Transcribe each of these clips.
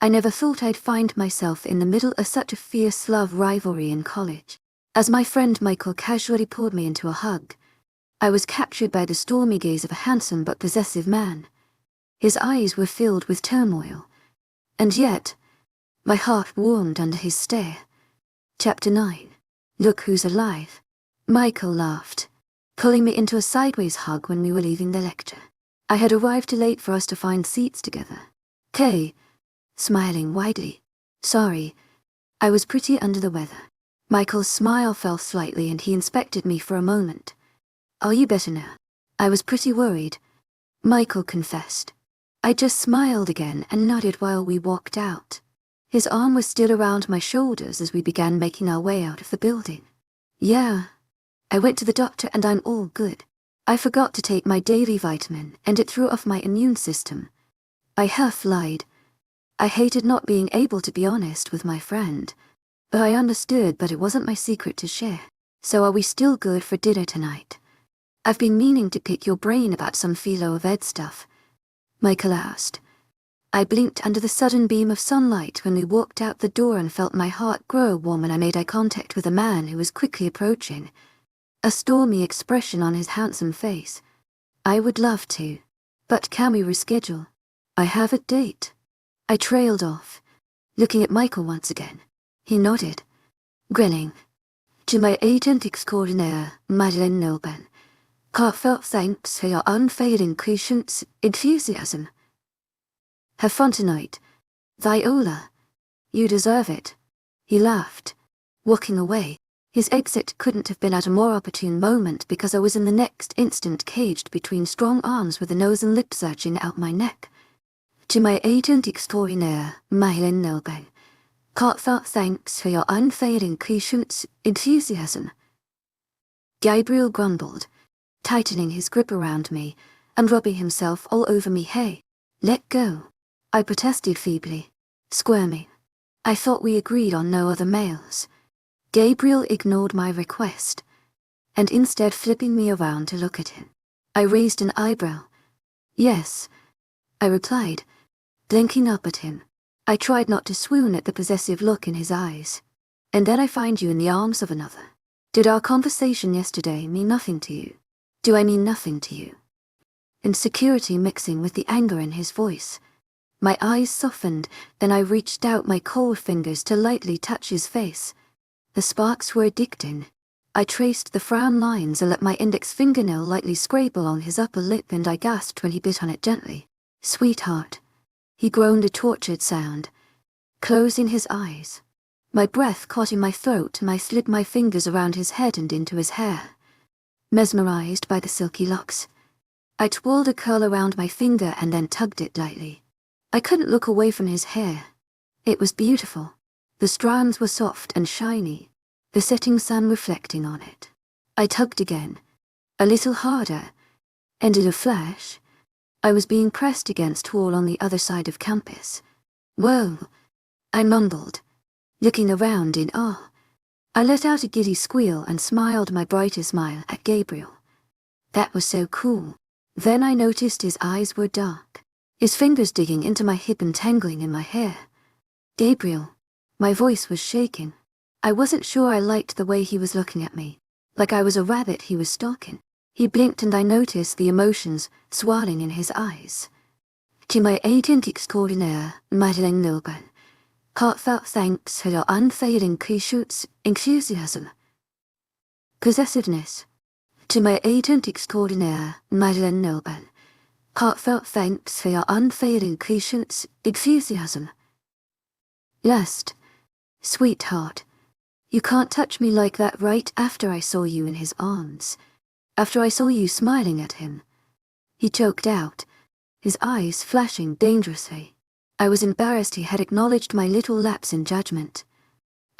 I never thought I'd find myself in the middle of such a fierce love rivalry in college. As my friend Michael casually pulled me into a hug, I was captured by the stormy gaze of a handsome but possessive man. His eyes were filled with turmoil, and yet, my heart warmed under his stare. Chapter 9. Look Who's Alive. Michael laughed, pulling me into a sideways hug when we were leaving the lecture. I had arrived too late for us to find seats together. Kay, smiling widely. Sorry, I was pretty under the weather. Michael's smile fell slightly and he inspected me for a moment. Are you better now? I was pretty worried, Michael confessed. I just smiled again and nodded while we walked out. His arm was still around my shoulders as we began making our way out of the building. Yeah, I went to the doctor and I'm all good. I forgot to take my daily vitamin and it threw off my immune system. I half lied. I hated not being able to be honest with my friend, but I understood that it wasn't my secret to share. So are we still good for dinner tonight? I've been meaning to pick your brain about some 𝐊𝐢𝐬𝐧𝐠 stuff, Michael asked. I blinked under the sudden beam of sunlight when we walked out the door and felt my heart grow warm when I made eye contact with a man who was quickly approaching, a stormy expression on his handsome face. I would love to, but can we reschedule? I have a date. I trailed off, looking at Michael once again. He nodded, grinning. To my 𝐊𝐴𝐳𝐸 𝐑𝐞𝐝𝐬, heartfelt thanks for your unfailing patience, enthusiasm. Have fun tonight, Viola. You deserve it. He laughed, walking away. His exit couldn't have been at a more opportune moment because I was in the next instant caged between strong arms with the nose and lips searching out my neck. To my 𝐊𝐴𝐳𝐸 heartfelt thanks for your unfailing patience, enthusiasm. Gabriel grumbled, tightening his grip around me and rubbing himself all over me. Hey, let go. I protested feebly, squirming. I thought we agreed on no other males. Gabriel ignored my request, and instead flipping me around to look at him. I raised an eyebrow. Yes, I replied, blinking up at him. I tried not to swoon at the possessive look in his eyes. And then I find you in the arms of another. Did our conversation yesterday mean nothing to you? Do I mean nothing to you? Insecurity mixing with the anger in his voice. My eyes softened, then I reached out my cold fingers to lightly touch his face. The sparks were addicting. I traced the frown lines and let my index fingernail lightly scrape along his upper lip, and I gasped when he bit on it gently. Sweetheart. He groaned a tortured sound, closing his eyes. My breath caught in my throat and I slid my fingers around his head and into his hair. Mesmerized by the silky locks, I twirled a curl around my finger and then tugged it lightly. I couldn't look away from his hair. It was beautiful. The strands were soft and shiny, the setting sun reflecting on it. I tugged again, a little harder, and in a flash, I was being pressed against a wall on the other side of campus. Whoa, I mumbled, looking around in awe. I let out a giddy squeal and smiled my brightest smile at Gabriel. That was so cool. Then I noticed his eyes were dark, his fingers digging into my hip and tangling in my hair. Gabriel, my voice was shaking. I wasn't sure I liked the way he was looking at me, like I was a rabbit he was stalking. He blinked and I noticed the emotions swirling in his eyes. To my 𝐊𝐴𝐳𝐸𝐬𝐬, heartfelt thanks for your unfailing patience, enthusiasm. Possessiveness. To my 𝐊𝐴𝐳𝐸𝐬𝐬, heartfelt thanks for your unfailing patience, enthusiasm. Lust. Sweetheart. You can't touch me like that right after I saw you in his arms. After I saw you smiling at him. He choked out, his eyes flashing dangerously. I was embarrassed he had acknowledged my little lapse in judgment.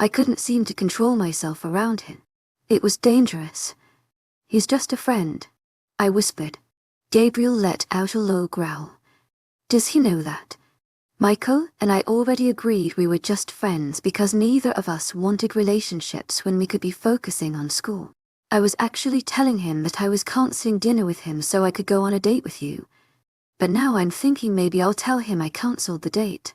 I couldn't seem to control myself around him. It was dangerous. He's just a friend, I whispered. Gabriel let out a low growl. Does he know that? Michael and I already agreed we were just friends because neither of us wanted relationships when we could be focusing on school. I was actually telling him that I was cancelling dinner with him so I could go on a date with you. But now I'm thinking maybe I'll tell him I cancelled the date.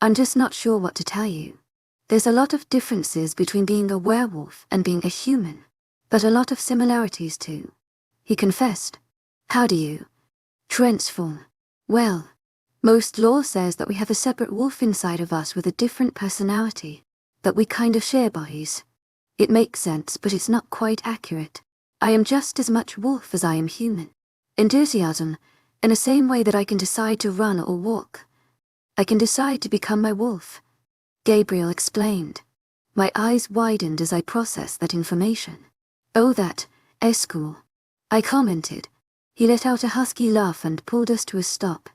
I'm just not sure what to tell you. There's a lot of differences between being a werewolf and being a human, but a lot of similarities too. He confessed. How do you transform? Well, most lore says that we have a separate wolf inside of us with a different personality, that we kind of share bodies. It makes sense, but it's not quite accurate. I am just as much wolf as I am human. Enthusiasm, in the same way that I can decide to run or walk. I can decide to become my wolf. Gabriel explained. My eyes widened as I processed that information. Oh, that 𝐶𝐻. I commented. He let out a husky laugh and pulled us to a stop.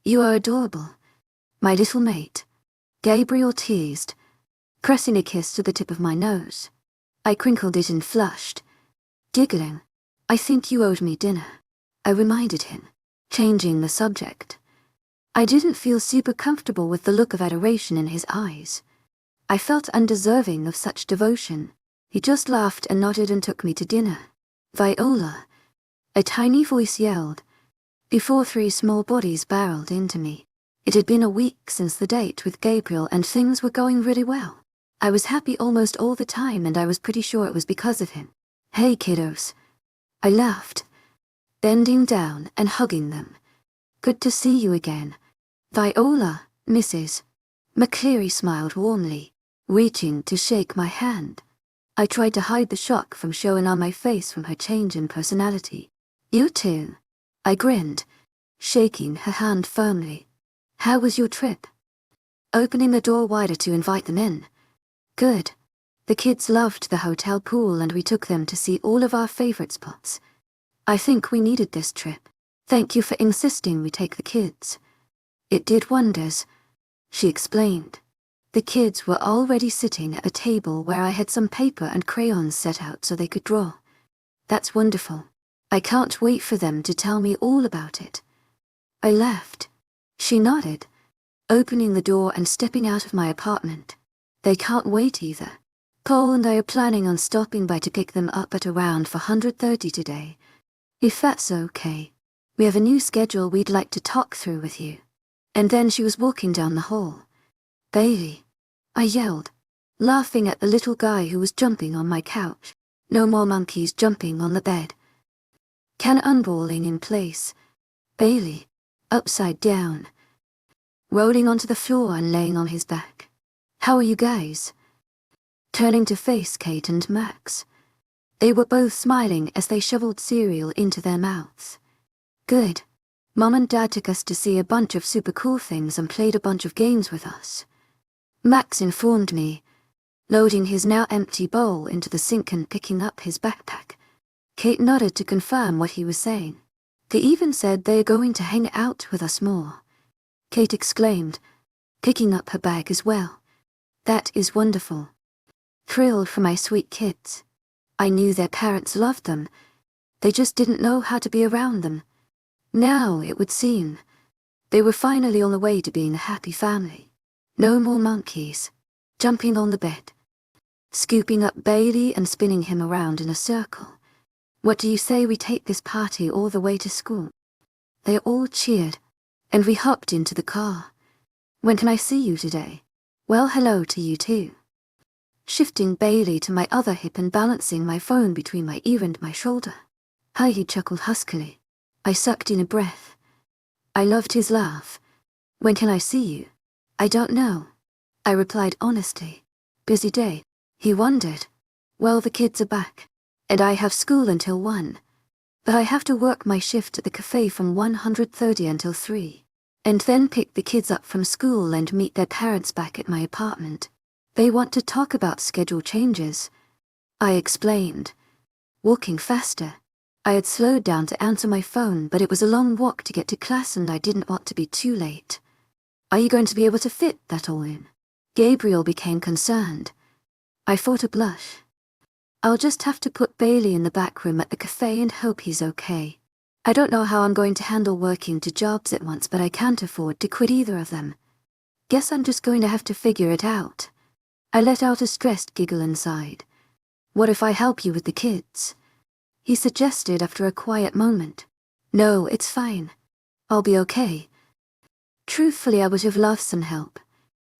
You are adorable, my little mate. Gabriel teased, pressing a kiss to the tip of my nose. I crinkled it and flushed, giggling. I think you owed me dinner, I reminded him, changing the subject. I didn't feel super comfortable with the look of adoration in his eyes. I felt undeserving of such devotion. He just laughed and nodded and took me to dinner. Viola, a tiny voice yelled. before 3 small bodies barreled into me. It had been a week since the date with Gabriel and things were going really well. I was happy almost all the time and I was pretty sure it was because of him. "Hey kiddos." I laughed, bending down and hugging them. "Good to see you again. Viola, Mrs. McCleary smiled warmly, reaching to shake my hand. I tried to hide the shock from showing on my face from her change in personality. "You too." I grinned, shaking her hand firmly. "How was your trip?" Opening the door wider to invite them in. "Good. The kids loved the hotel pool and we took them to see all of our favorite spots. I think we needed this trip. Thank you for insisting we take the kids. It did wonders," she explained. The kids were already sitting at a table where I had some paper and crayons set out so they could draw. "That's wonderful. I can't wait for them to tell me all about it." I laughed. She nodded, opening the door and stepping out of my apartment. "They can't wait either. Paul and I are planning on stopping by to pick them up at around 4:30 today. If that's okay. We have a new schedule we'd like to talk through with you." And then she was walking down the hall. "Bailey," I yelled, laughing at the little guy who was jumping on my couch. No more monkeys jumping on the bed. Can unballing in place. Bailey, upside down, rolling onto the floor and laying on his back. "How are you guys?" Turning to face Kate and Max. They were both smiling as they shoveled cereal into their mouths. "Good. Mom and Dad took us to see a bunch of super cool things and played a bunch of games with us," Max informed me, loading his now empty bowl into the sink and picking up his backpack. Kate nodded to confirm what he was saying. "They even said they are going to hang out with us more," Kate exclaimed, picking up her bag as well. "That is wonderful. Thrilled for my sweet kids. I knew their parents loved them. They just didn't know how to be around them. Now, it would seem, they were finally on the way to being a happy family. No more monkeys, jumping on the bed, scooping up Bailey and spinning him around in a circle. What do you say we take this party all the way to school?" They all cheered, and we hopped into the car. "When can I see you today?" "Well, hello to you too." Shifting Bailey to my other hip and balancing my phone between my ear and my shoulder. "Hi," he chuckled huskily. I sucked in a breath. I loved his laugh. "When can I see you?" "I don't know," I replied honestly. "Busy day." He wondered. "Well, the kids are back, and I have school until 1. But I have to work my shift at the cafe from 1:30 until 3, and then pick the kids up from school and meet their parents back at my apartment. They want to talk about schedule changes," I explained, walking faster. I had slowed down to answer my phone, but it was a long walk to get to class and I didn't want to be too late. "Are you going to be able to fit that all in?" Gabriel became concerned. I fought a blush. "I'll just have to put Bailey in the back room at the cafe and hope he's okay. I don't know how I'm going to handle working 2 jobs at once, but I can't afford to quit either of them. Guess I'm just going to have to figure it out." I let out a stressed giggle inside. "What if I help you with the kids?" he suggested after a quiet moment. "No, it's fine. I'll be okay." Truthfully, I would have loved some help,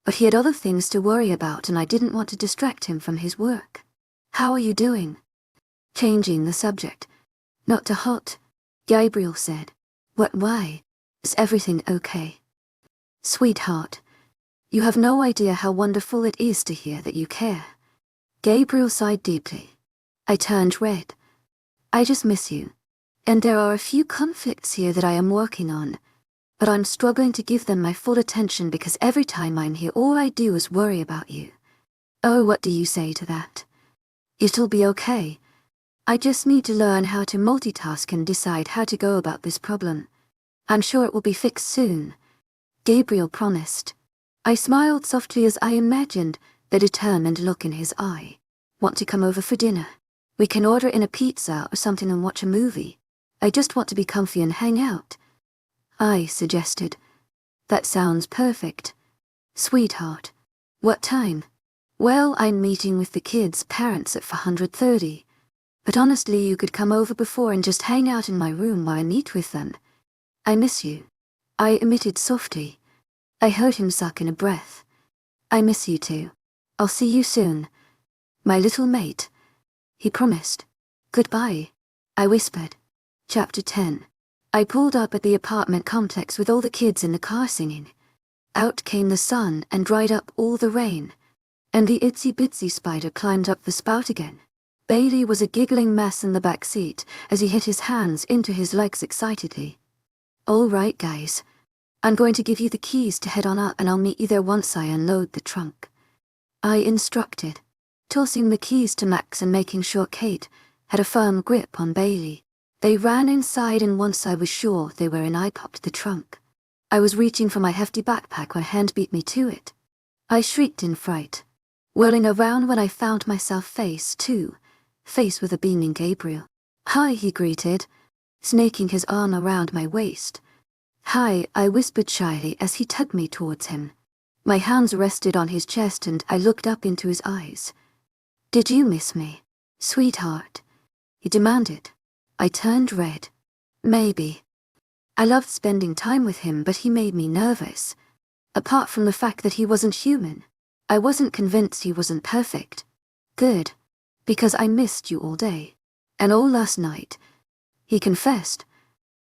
but he had other things to worry about and I didn't want to distract him from his work. "How are you doing?" Changing the subject. "Not too hot," Gabriel said. Why? Is everything okay?" "Sweetheart, you have no idea how wonderful it is to hear that you care." Gabriel sighed deeply. I turned red. "I just miss you. And there are a few conflicts here that I am working on, but I'm struggling to give them my full attention because every time I'm here all I do is worry about you." "Oh, what do you say to that?" "It'll be okay. I just need to learn how to multitask and decide how to go about this problem. I'm sure it will be fixed soon," Gabriel promised. I smiled softly as I imagined the determined look in his eye. "Want to come over for dinner? We can order in a pizza or something and watch a movie. I just want to be comfy and hang out," I suggested. "That sounds perfect. Sweetheart, what time?" "Well, I'm meeting with the kids' parents at 4:30, but honestly you could come over before and just hang out in my room while I meet with them. I miss you. I emitted softly. I heard him suck in a breath. I miss you too. I'll see you soon. My little mate. He promised. Goodbye, I whispered. Chapter 10. I pulled up at the apartment complex with all the kids in the car singing. Out came the sun and dried up all the rain. And the itsy-bitsy spider climbed up the spout again. Bailey was a giggling mess in the back seat as he hit his hands into his legs excitedly. All right, guys. I'm going to give you the keys to head on up and I'll meet you there once I unload the trunk. I instructed, tossing the keys to Max and making sure Kate had a firm grip on Bailey. They ran inside and once I was sure they were in, I popped the trunk. I was reaching for my hefty backpack when a hand beat me to it. I shrieked in fright, whirling around when I found myself face with a beaming Gabriel. Hi, he greeted, snaking his arm around my waist. Hi, I whispered shyly as he tugged me towards him. My hands rested on his chest and I looked up into his eyes. Did you miss me, sweetheart? He demanded. I turned red. Maybe. I loved spending time with him, but he made me nervous. Apart from the fact that he wasn't human, I wasn't convinced he wasn't perfect. Good. Because I missed you all day. And all last night. He confessed,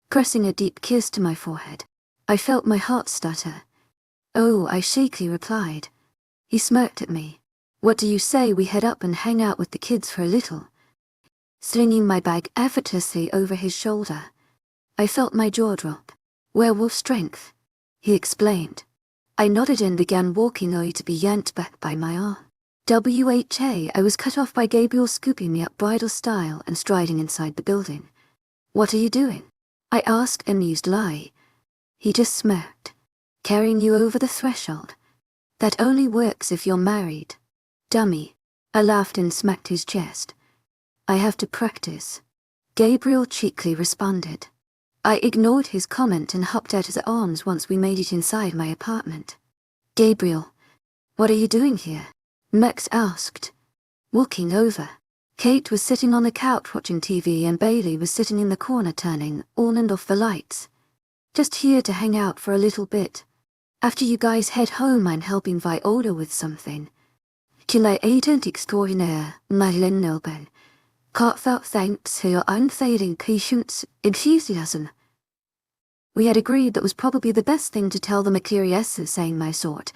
pressing a deep kiss to my forehead. I felt my heart stutter. Oh, I shakily replied. He smirked at me. What do you say we head up and hang out with the kids for a little? Slinging my bag effortlessly over his shoulder. I felt my jaw drop. Werewolf strength, he explained. I nodded and began walking only to be yanked back by my arm. WHA, I was cut off by Gabriel scooping me up bridal style and striding inside the building. What are you doing? I asked, amused lie. He just smirked. Carrying you over the threshold. That only works if you're married. Dummy. I laughed and smacked his chest. I have to practice. Gabriel cheekily responded. I ignored his comment and hopped out of his arms once we made it inside my apartment. Gabriel, what are you doing here? Max asked. Walking over. Kate was sitting on the couch watching TV and Bailey was sitting in the corner turning on and off the lights. Just here to hang out for a little bit. After you guys head home, I'm helping Viola with something. 𝐊𝐢𝐬𝐧𝐰 𝐷𝐸𝐿𝐬. Heartfelt thanks for your unfailing patience, enthusiasm. We had agreed that was probably the best thing to tell the �K𝐼𝐬𝐧𝐠 saying my sort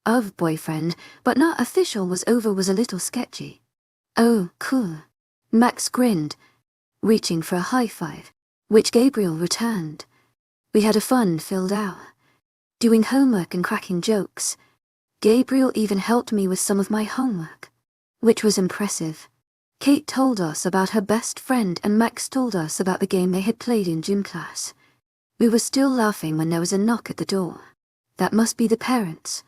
of boyfriend, but not official was a little sketchy. Oh, cool. Max grinned, reaching for a high five, which Gabriel returned. We had a fun-filled hour, doing homework and cracking jokes. Gabriel even helped me with some of my homework, which was impressive. Kate told us about her best friend and Max told us about the game they had played in gym class. We were still laughing when there was a knock at the door. That must be the parents,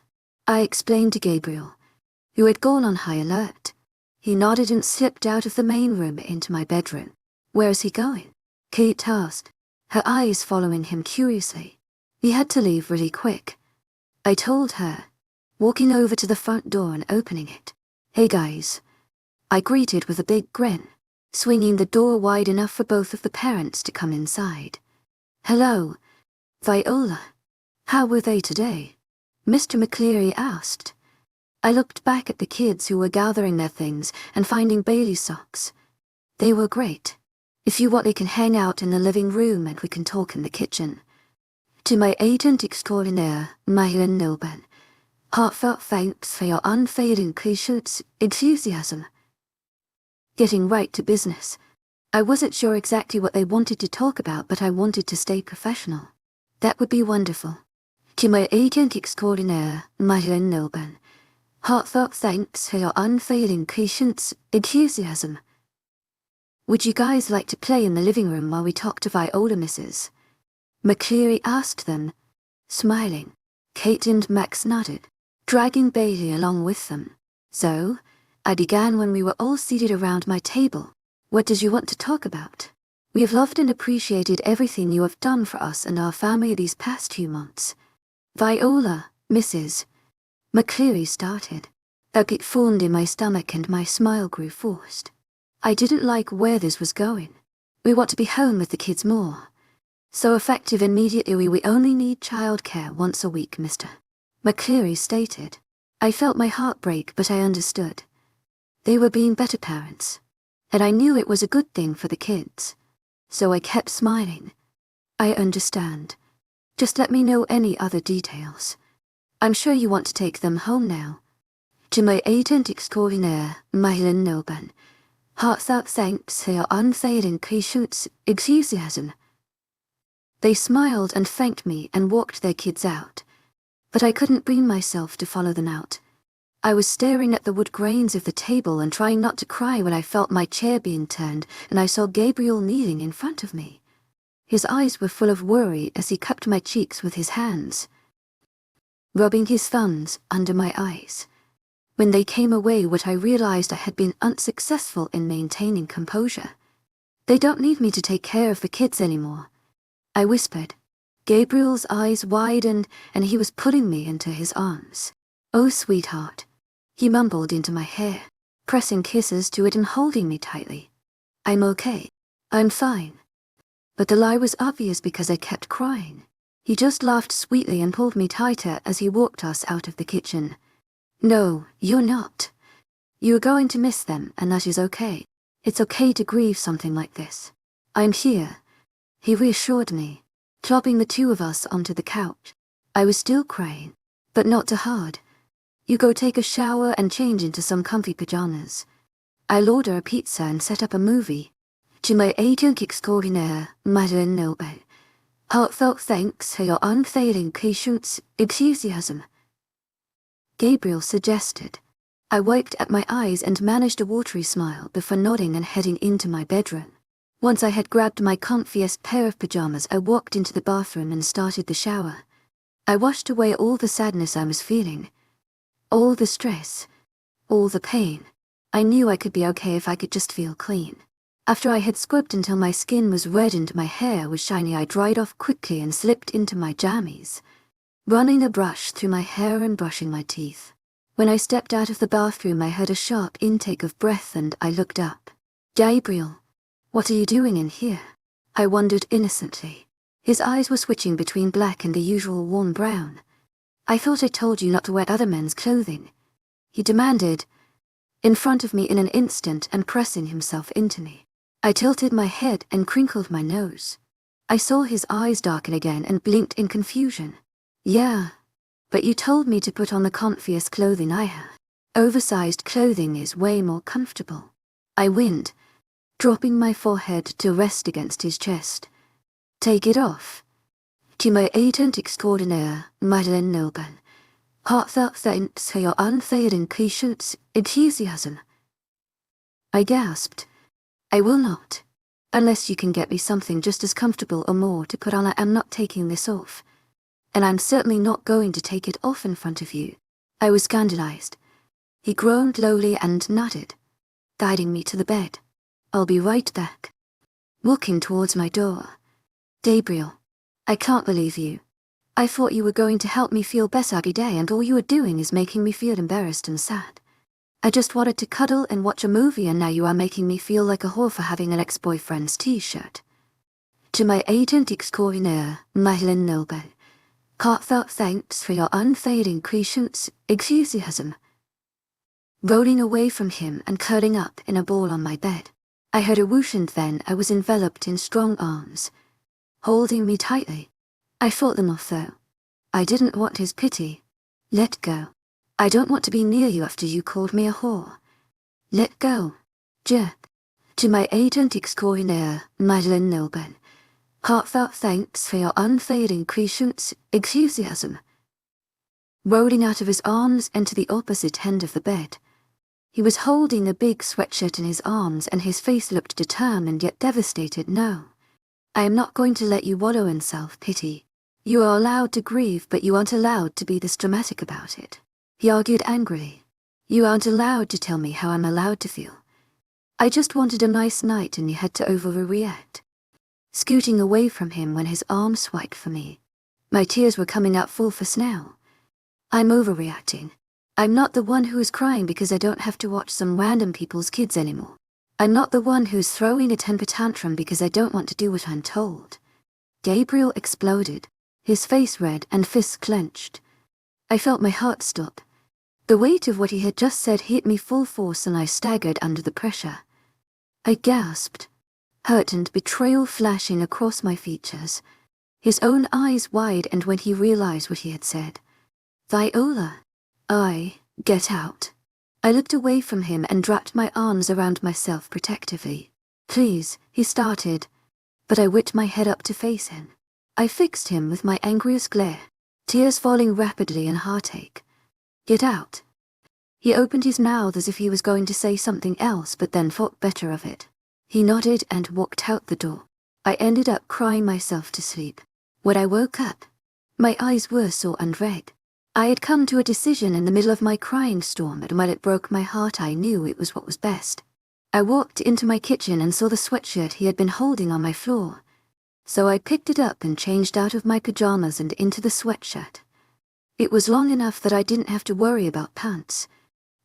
I explained to Gabriel, who had gone on high alert. He nodded and slipped out of the main room into my bedroom. Where is he going? Kate asked, her eyes following him curiously. He had to leave really quick. I told her, walking over to the front door and opening it. Hey guys. I greeted with a big grin, swinging the door wide enough for both of the parents to come inside. Hello, Viola. How were they today? Mr. McCleary asked. I looked back at the kids who were gathering their things and finding Bailey's socks. They were great. If you want, they can hang out in the living room and we can talk in the kitchen. To my agent extraordinaire, 𝐊𝐢𝐬𝐬𝐷𝐸𝐿𝐬. Heartfelt thanks for your unfailing patience, enthusiasm. Getting right to business. I wasn't sure exactly what they wanted to talk about, but I wanted to stay professional. That would be wonderful. To my agent extraordinaire, 𝐊𝐢𝐬𝐬𝐷𝐸𝐿𝐬. Heartfelt thanks for your unfailing patience, enthusiasm. Would you guys like to play in the living room while we talk to Viola, Mrs.? McCleary asked them, smiling. Kate and Max nodded, dragging Bailey along with them. So, I began when we were all seated around my table. What did you want to talk about? We have loved and appreciated everything you have done for us and our family these past few months. Viola, Mrs. McCleary started. A pit formed in my stomach and my smile grew forced. I didn't like where this was going. We want to be home with the kids more. So effective immediately. We only need childcare once a week, Mr. McCleary stated. I felt my heart break, but I understood. They were being better parents. And I knew it was a good thing for the kids. So I kept smiling. I understand. Just let me know any other details. I'm sure you want to take them home now. 𝐿𝐤𝐳𝐸 𝐷𝐸𝐿𝐤𝐳 heartfelt thanks for your unfailing patience, enthusiasm. They smiled and thanked me and walked their kids out. But I couldn't bring myself to follow them out. I was staring at the wood grains of the table and trying not to cry when I felt my chair being turned and I saw Gabriel kneeling in front of me. His eyes were full of worry as he cupped my cheeks with his hands, rubbing his thumbs under my eyes. When they came away, I realized I had been unsuccessful in maintaining composure. They don't need me to take care of the kids anymore, I whispered. Gabriel's eyes widened and he was pulling me into his arms. Oh, sweetheart, he mumbled into my hair, pressing kisses to it and holding me tightly. I'm okay. I'm fine. But the lie was obvious because I kept crying. He just laughed sweetly and pulled me tighter as he walked us out of the kitchen. No, you're not. You're going to miss them, and that is okay. It's okay to grieve something like this. I'm here, he reassured me, plopping the two of us onto the couch. I was still crying, but not too hard. You go take a shower and change into some comfy pajamas. I'll order a pizza and set up a movie. 𝐿𝐤𝐳𝐸 heartfelt thanks for your unfailing patience, enthusiasm, Gabriel suggested. I wiped at my eyes and managed a watery smile before nodding and heading into my bedroom. Once I had grabbed my comfiest pair of pajamas, I walked into the bathroom and started the shower. I washed away all the sadness I was feeling, all the stress, all the pain. I knew I could be okay if I could just feel clean. After I had scrubbed until my skin was red and my hair was shiny, I dried off quickly and slipped into my jammies, running a brush through my hair and brushing my teeth. When I stepped out of the bathroom, I heard a sharp intake of breath and I looked up. Gabriel, what are you doing in here? I wondered innocently. His eyes were switching between black and the usual warm brown. I thought I told you not to wear other men's clothing, he demanded, in front of me in an instant and pressing himself into me. I tilted my head and crinkled my nose. I saw his eyes darken again and blinked in confusion. Yeah, but you told me to put on the comfiest clothing I have. Oversized clothing is way more comfortable, I whined, dropping my forehead to rest against his chest. Take it off. 𝐿𝐤𝐳𝐸 heartfelt thanks for your unfailing patience, enthusiasm. I gasped. I will not. Unless you can get me something just as comfortable or more to put on. I am not taking this off. And I'm certainly not going to take it off in front of you. I was scandalized. He groaned lowly and nodded, guiding me to the bed. I'll be right back. Walking towards my door. Gabriel, I can't believe you. I thought you were going to help me feel better every day, and all you are doing is making me feel embarrassed and sad. I just wanted to cuddle and watch a movie, and now you are making me feel like a whore for having an ex-boyfriend's t-shirt. 𝐿𝐤𝐳𝐸 heartfelt thanks for your unfailing patience, enthusiasm. Rolling away from him and curling up in a ball on my bed. I heard a whoosh and then I was enveloped in strong arms, holding me tightly. I fought them off though. I didn't want his pity. Let go. I don't want to be near you after you called me a whore. Let go. Jerk. 𝐿𝐤𝐳𝐸 heartfelt thanks for your unfailing patience, enthusiasm. Rolling out of his arms and to the opposite end of the bed. He was holding a big sweatshirt in his arms and his face looked determined yet devastated. No. I am not going to let you wallow in self-pity. You are allowed to grieve, but you aren't allowed to be this dramatic about it, he argued angrily. You aren't allowed to tell me how I'm allowed to feel. I just wanted a nice night and you had to overreact. Scooting away from him when his arm swiped for me. My tears were coming out full force now. I'm overreacting. I'm not the one who is crying because I don't have to watch some random people's kids anymore. I'm not the one who's throwing a temper tantrum because I don't want to do what I'm told. Gabriel exploded, his face red and fists clenched. I felt my heart stop. The weight of what he had just said hit me full force and I staggered under the pressure. I gasped, hurt and betrayal flashing across my features, his own eyes wide, and when he realized what he had said. Viola, get out. I looked away from him and wrapped my arms around myself protectively. Please, he started, but I whipped my head up to face him. I fixed him with my angriest glare, tears falling rapidly in heartache. Get out. He opened his mouth as if he was going to say something else, but then thought better of it. He nodded and walked out the door. I ended up crying myself to sleep. When I woke up, my eyes were sore and red. I had come to a decision in the middle of my crying storm, and while it broke my heart, I knew it was what was best. I walked into my kitchen and saw the sweatshirt he had been holding on my floor. So I picked it up and changed out of my pajamas and into the sweatshirt. It was long enough that I didn't have to worry about pants.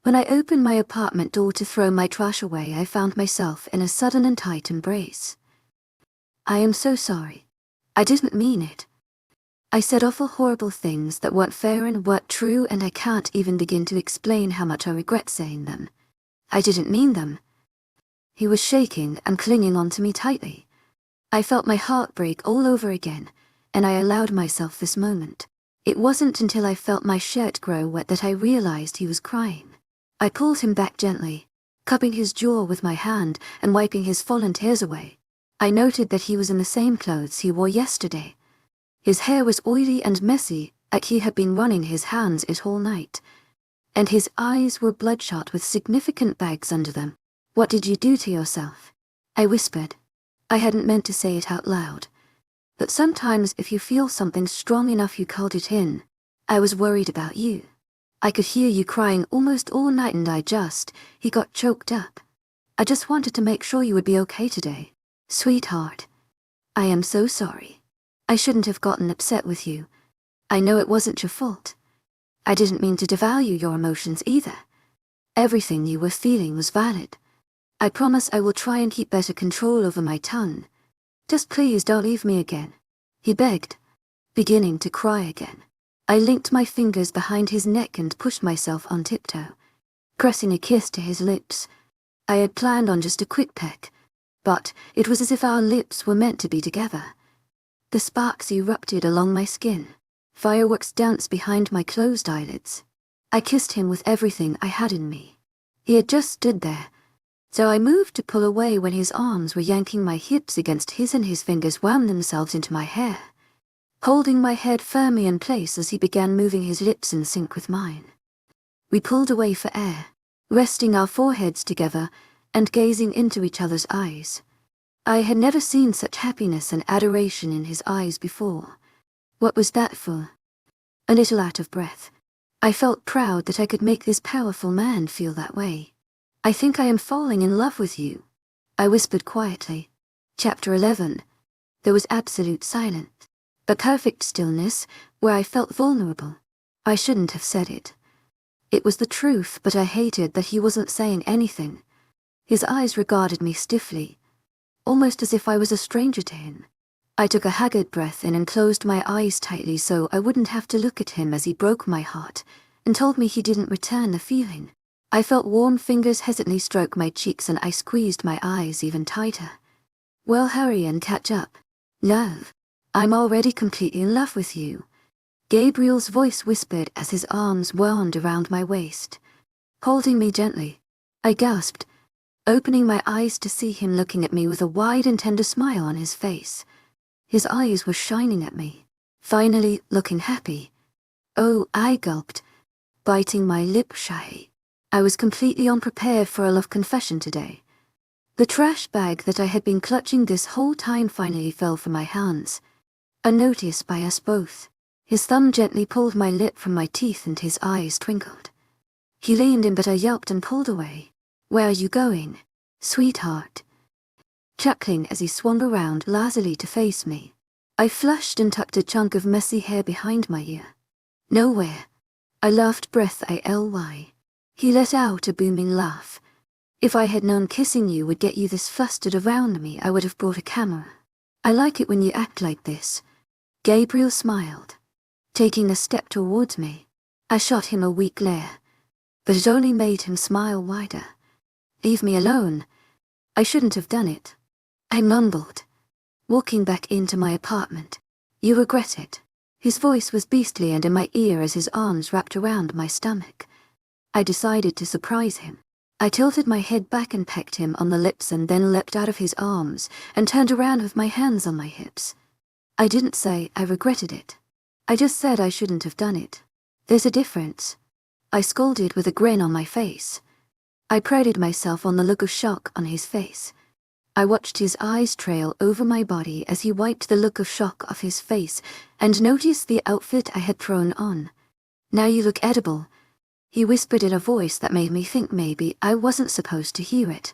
When I opened my apartment door to throw my trash away, I found myself in a sudden and tight embrace. I am so sorry. I didn't mean it. I said awful horrible things that weren't fair and weren't true, and I can't even begin to explain how much I regret saying them. I didn't mean them. He was shaking and clinging onto me tightly. I felt my heart break all over again, and I allowed myself this moment. It wasn't until I felt my shirt grow wet that I realized he was crying. I pulled him back gently, cupping his jaw with my hand and wiping his fallen tears away. I noted that he was in the same clothes he wore yesterday. His hair was oily and messy, like he had been running his hands it all night. And his eyes were bloodshot with significant bags under them. What did you do to yourself? I whispered. I hadn't meant to say it out loud. But sometimes if you feel something strong enough, you called it in. I was worried about you. I could hear you crying almost all night, and he got choked up. I just wanted to make sure you would be okay today. Sweetheart, I am so sorry. I shouldn't have gotten upset with you. I know it wasn't your fault. I didn't mean to devalue your emotions either. Everything you were feeling was valid. I promise I will try and keep better control over my tongue. Just please don't leave me again, he begged, beginning to cry again. I linked my fingers behind his neck and pushed myself on tiptoe, pressing a kiss to his lips. I had planned on just a quick peck, but it was as if our lips were meant to be together. The sparks erupted along my skin. Fireworks danced behind my closed eyelids. I kissed him with everything I had in me. He had just stood there, so I moved to pull away when his arms were yanking my hips against his and his fingers wound themselves into my hair, holding my head firmly in place as he began moving his lips in sync with mine. We pulled away for air, resting our foreheads together and gazing into each other's eyes. I had never seen such happiness and adoration in his eyes before. What was that for? A little out of breath, I felt proud that I could make this powerful man feel that way. I think I am falling in love with you, I whispered quietly. Chapter 11. There was absolute silence. A perfect stillness, where I felt vulnerable. I shouldn't have said it. It was the truth, but I hated that he wasn't saying anything. His eyes regarded me stiffly, almost as if I was a stranger to him. I took a haggard breath in and closed my eyes tightly so I wouldn't have to look at him as he broke my heart and told me he didn't return the feeling. I felt warm fingers hesitantly stroke my cheeks and I squeezed my eyes even tighter. Well, hurry and catch up. Love, I'm already completely in love with you, Gabriel's voice whispered as his arms wound around my waist, holding me gently. I gasped, opening my eyes to see him looking at me with a wide and tender smile on his face. His eyes were shining at me, finally looking happy. Oh, I gulped, biting my lip shy. I was completely unprepared for a love confession today. The trash bag that I had been clutching this whole time finally fell from my hands, unnoticed by us both. His thumb gently pulled my lip from my teeth and his eyes twinkled. He leaned in, but I yelped and pulled away. Where are you going, sweetheart? Chuckling as he swung around lazily to face me. I flushed and tucked a chunk of messy hair behind my ear. Nowhere. I laughed breath 𝐊𝐢𝐬𝐬. He let out a booming laugh. If I had known kissing you would get you this flustered around me, I would have brought a camera. I like it when you act like this. Gabriel smiled, taking a step towards me. I shot him a weak glare, but it only made him smile wider. Leave me alone. I shouldn't have done it. I mumbled, walking back into my apartment. You regret it. His voice was beastly and in my ear as his arms wrapped around my stomach. I decided to surprise him. I tilted my head back and pecked him on the lips and then leapt out of his arms and turned around with my hands on my hips. I didn't say I regretted it. I just said I shouldn't have done it. There's a difference. I scolded with a grin on my face. I prided myself on the look of shock on his face. I watched his eyes trail over my body as he wiped the look of shock off his face and noticed the outfit I had thrown on. Now you look edible, he whispered in a voice that made me think maybe I wasn't supposed to hear it.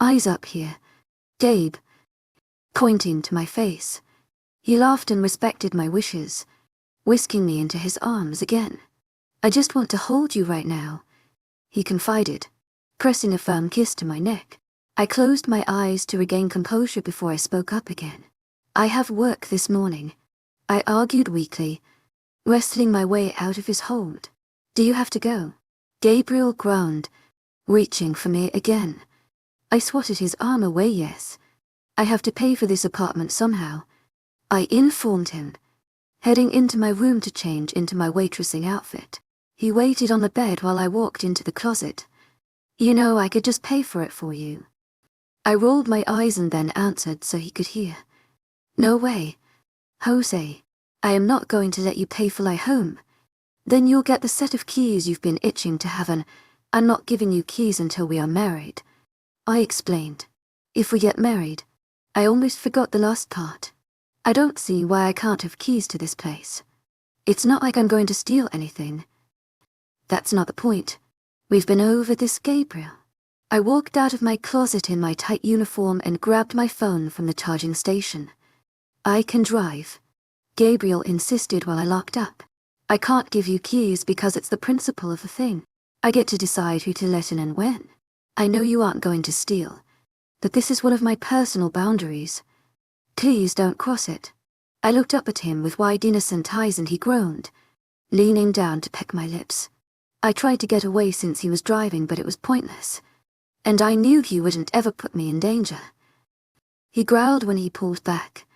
Eyes up here, Gabe, pointing to my face. He laughed and respected my wishes, whisking me into his arms again. I just want to hold you right now, he confided, pressing a firm kiss to my neck. I closed my eyes to regain composure before I spoke up again. I have work this morning, I argued weakly, wrestling my way out of his hold. Do you have to go? Gabriel groaned, reaching for me again. I swatted his arm away. Yes. I have to pay for this apartment somehow, I informed him, heading into my room to change into my waitressing outfit. He waited on the bed while I walked into the closet. You know, I could just pay for it for you. I rolled my eyes and then answered so he could hear. No way, Jose. I am not going to let you pay for my home. Then you'll get the set of keys you've been itching to have, and I'm not giving you keys until we are married. I explained. If we get married, I almost forgot the last part. I don't see why I can't have keys to this place. It's not like I'm going to steal anything. That's not the point. We've been over this, Gabriel. I walked out of my closet in my tight uniform and grabbed my phone from the charging station. I can drive, Gabriel insisted while I locked up. I can't give you keys because it's the principle of the thing. I get to decide who to let in and when. I know you aren't going to steal, but this is one of my personal boundaries. Please don't cross it. I looked up at him with wide innocent eyes and he groaned, leaning down to peck my lips. I tried to get away since he was driving, but it was pointless. And I knew he wouldn't ever put me in danger. He growled when he pulled back.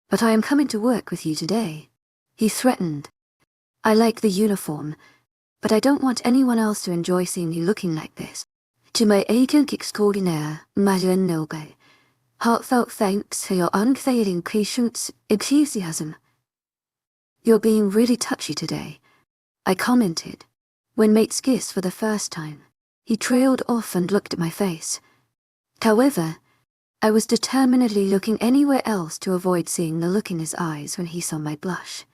But I am coming to work with you today, he threatened. I like the uniform, but I don't want anyone else to enjoy seeing you looking like this. 𝐊𝐢𝐳𝐸𝐾𝐿𝐬, heartfelt thanks for your unfailing patience, enthusiasm. You're being really touchy today, I commented, when mates kissed for the first time. He trailed off and looked at my face. However, I was determinedly looking anywhere else to avoid seeing the look in his eyes when he saw my blush.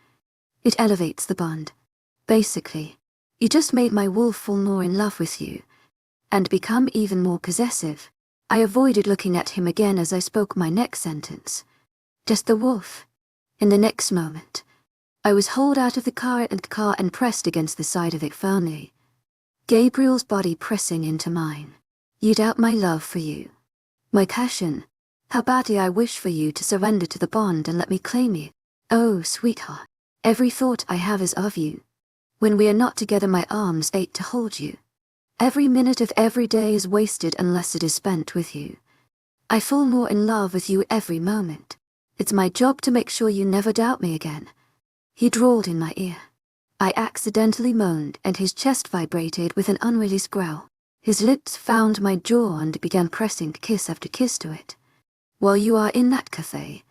It elevates the bond. Basically, you just made my wolf fall more in love with you, and become even more possessive. I avoided looking at him again as I spoke my next sentence. Just the wolf. In the next moment, I was hauled out of the car and pressed against the side of it firmly. Gabriel's body pressing into mine. You doubt my love for you. My passion. How badly I wish for you to surrender to the bond and let me claim you. Oh, sweetheart. Every thought I have is of you. When we are not together, my arms ache to hold you. Every minute of every day is wasted unless it is spent with you. I fall more in love with you every moment. It's my job to make sure you never doubt me again. He drawled in my ear. I accidentally moaned and his chest vibrated with an unreleased growl. His lips found my jaw and began pressing kiss after kiss to it. While you are in that cafe,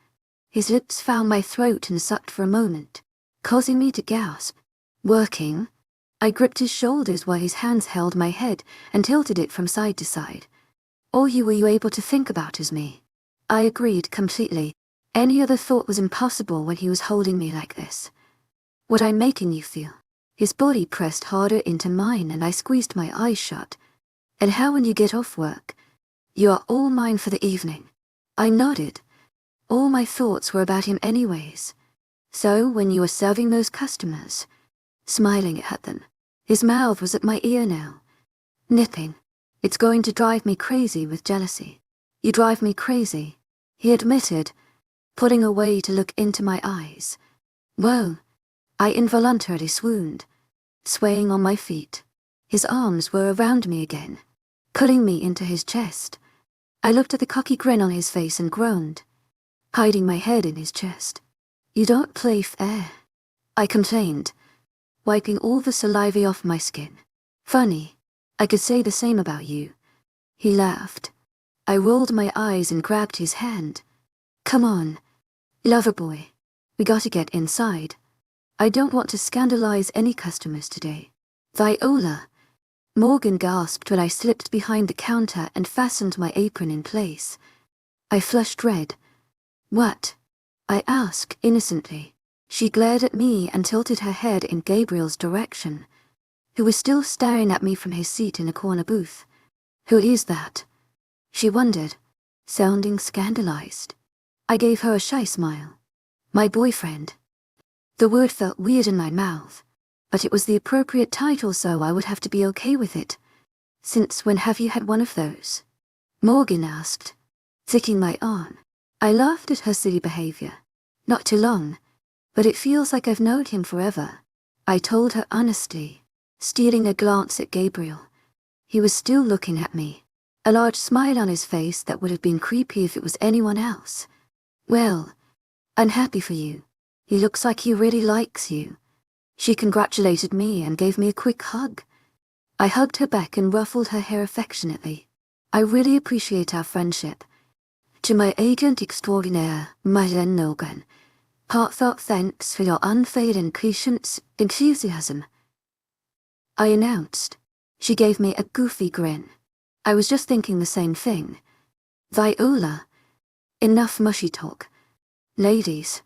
his lips found my throat and sucked for a moment, causing me to gasp. Working? I gripped his shoulders while his hands held my head and tilted it from side to side. All you were able to think about is me. I agreed completely. Any other thought was impossible when he was holding me like this. What I'm making you feel. His body pressed harder into mine and I squeezed my eyes shut. And how when you get off work? You are all mine for the evening. I nodded. All my thoughts were about him anyways. So when you were serving those customers, smiling at them, his mouth was at my ear now, nipping. It's going to drive me crazy with jealousy. You drive me crazy, he admitted, pulling away to look into my eyes. Whoa! I involuntarily swooned, swaying on my feet. His arms were around me again, pulling me into his chest. I looked at the cocky grin on his face and groaned, hiding my head in his chest. "You don't play fair," I complained, wiping all the saliva off my skin. "Funny, I could say the same about you." He laughed. I rolled my eyes and grabbed his hand. "Come on, lover boy. We gotta get inside. I don't want to scandalize any customers today." "Viola," Morgan gasped when I slipped behind the counter and fastened my apron in place. I flushed red. "What?" I asked innocently. She glared at me and tilted her head in Gabriel's direction, who was still staring at me from his seat in a corner booth. "Who is that?" she wondered, sounding scandalized. I gave her a shy smile. "My boyfriend." The word felt weird in my mouth, but it was the appropriate title, so I would have to be okay with it. "Since when have you had one of those?" Morgan asked, flicking my arm. I laughed at her silly behavior. "Not too long, but it feels like I've known him forever," I told her honestly, stealing a glance at Gabriel. He was still looking at me, a large smile on his face that would have been creepy if it was anyone else. "Well, I'm happy for you. He looks like he really likes you." She congratulated me and gave me a quick hug. I hugged her back and ruffled her hair affectionately. "I really appreciate our friendship. To my agent extraordinaire, Madeleine Nogan, heartfelt thanks for your unfailing patience and enthusiasm," I announced. She gave me a goofy grin. I was just thinking the same thing. "Viola, enough mushy talk. Ladies,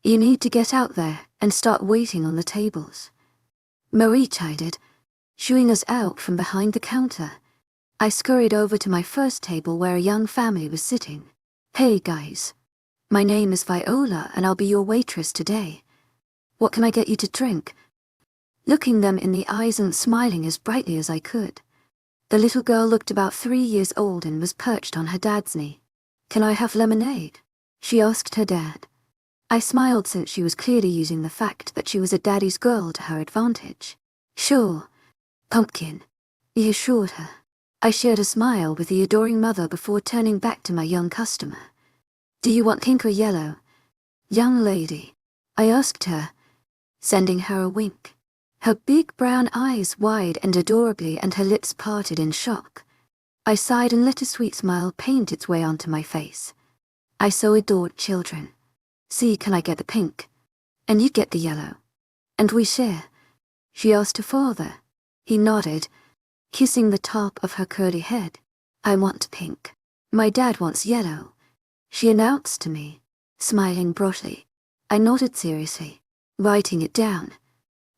you need to get out there and start waiting on the tables," Marie chided, shooing us out from behind the counter. I scurried over to my first table where a young family was sitting. "Hey guys, my name is Viola and I'll be your waitress today. What can I get you to drink?" Looking them in the eyes and smiling as brightly as I could. The little girl looked about 3 years old and was perched on her dad's knee. "Can I have lemonade?" she asked her dad. I smiled since she was clearly using the fact that she was a daddy's girl to her advantage. "Sure, pumpkin," he assured her. I shared a smile with the adoring mother before turning back to my young customer. "Do you want pink or yellow, young lady?" I asked her, sending her a wink. Her big brown eyes wide and adorably and her lips parted in shock. I sighed and let a sweet smile paint its way onto my face. I so adored children. "See, can I get the pink? And you get the yellow. And we share?" she asked her father. He nodded, kissing the top of her curly head. "I want pink. My dad wants yellow," she announced to me, smiling broadly. I nodded seriously, writing it down.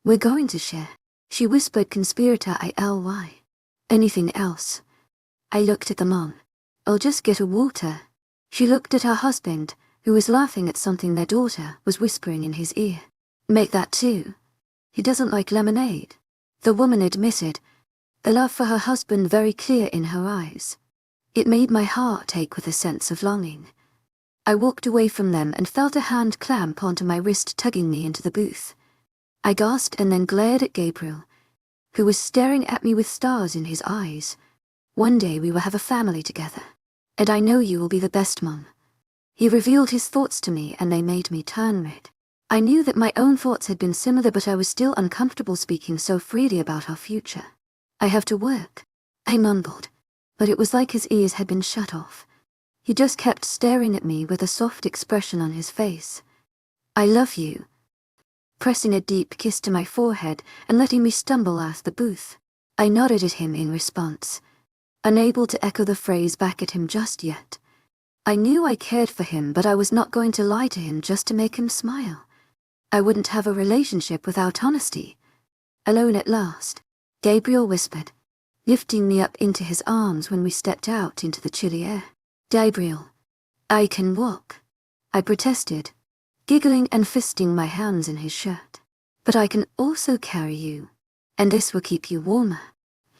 "We're going to share," she whispered, conspirator ILY. "Anything else?" I looked at the mom. "I'll just get a water." She looked at her husband, who was laughing at something their daughter was whispering in his ear. "Make that too. He doesn't like lemonade," the woman admitted, the love for her husband very clear in her eyes. It made my heart ache with a sense of longing. I walked away from them and felt a hand clamp onto my wrist, tugging me into the booth. I gasped and then glared at Gabriel, who was staring at me with stars in his eyes. "One day we will have a family together, and I know you will be the best mom." He revealed his thoughts to me and they made me turn red. I knew that my own thoughts had been similar, but I was still uncomfortable speaking so freely about our future. "I have to work," I mumbled, but it was like his ears had been shut off. He just kept staring at me with a soft expression on his face. "I love you," pressing a deep kiss to my forehead and letting me stumble out the booth. I nodded at him in response, unable to echo the phrase back at him just yet. I knew I cared for him, but I was not going to lie to him just to make him smile. I wouldn't have a relationship without honesty. "Alone at last," Gabriel whispered, lifting me up into his arms when we stepped out into the chilly air. "Gabriel, I can walk," I protested, giggling and fisting my hands in his shirt. "But I can also carry you, and this will keep you warmer."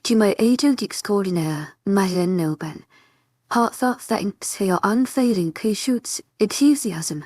To my agent extraordinaire, Madeleine Nogan, heartfelt thanks for your unfailing patience and enthusiasm,